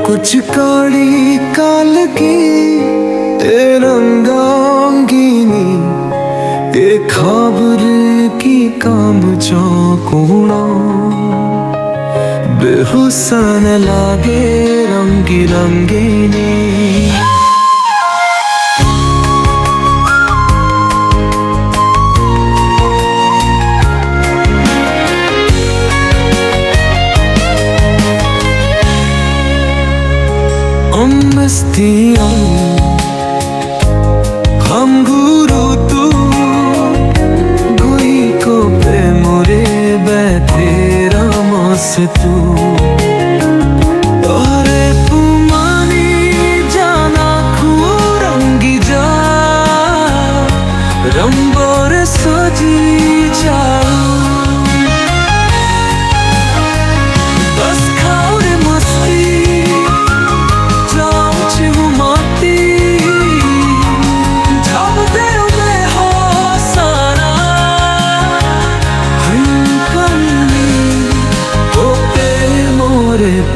कुछ काली कालगी रंगांगिनी ए खबर की काम चौकोना बेहुसन लागे रंगी रंगीनी। Mestiam हम गुरु तू कोई को पे मोरे बैठे रामस तू अरे पुमानी जाना खुरंगी जा रंबोर सजी जाओ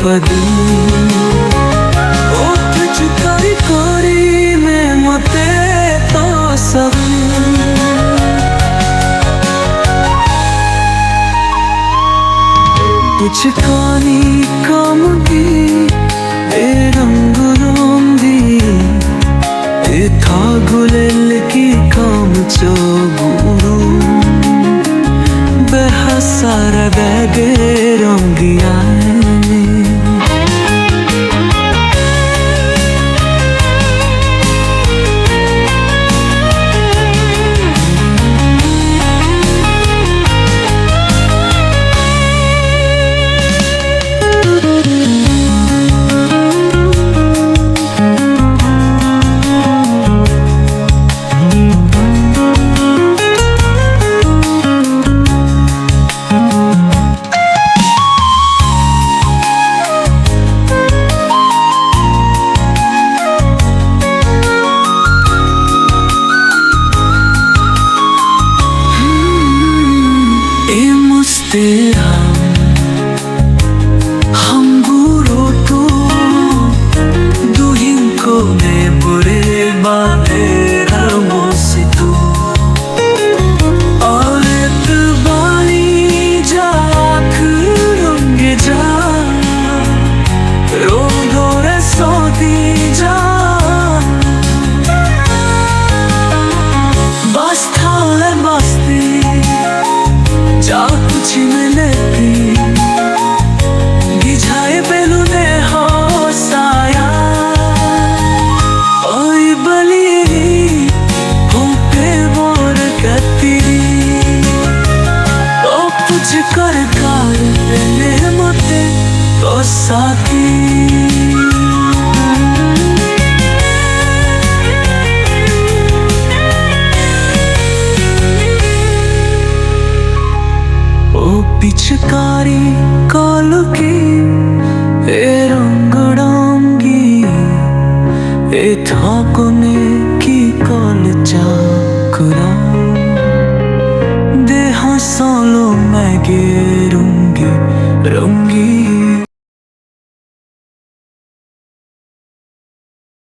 पदी चुकाई कोरी में मते तो सब कुछ कानी काम की ए रंग रोंदी ए था गुलेल की काम चो गुरु बेहसार बैगे रंगिया हम गुरु तू दुहिं को ने बुरे बाते रमोसी तू और बानी जाख रंगे जा रो धोरे सोती जा बस थाले बस्ती जा कुछ मिले गिझाए बेलुने हो साया ओई बली होके मोर कतीरी ओ कुछ कर कार ले मते तो साथी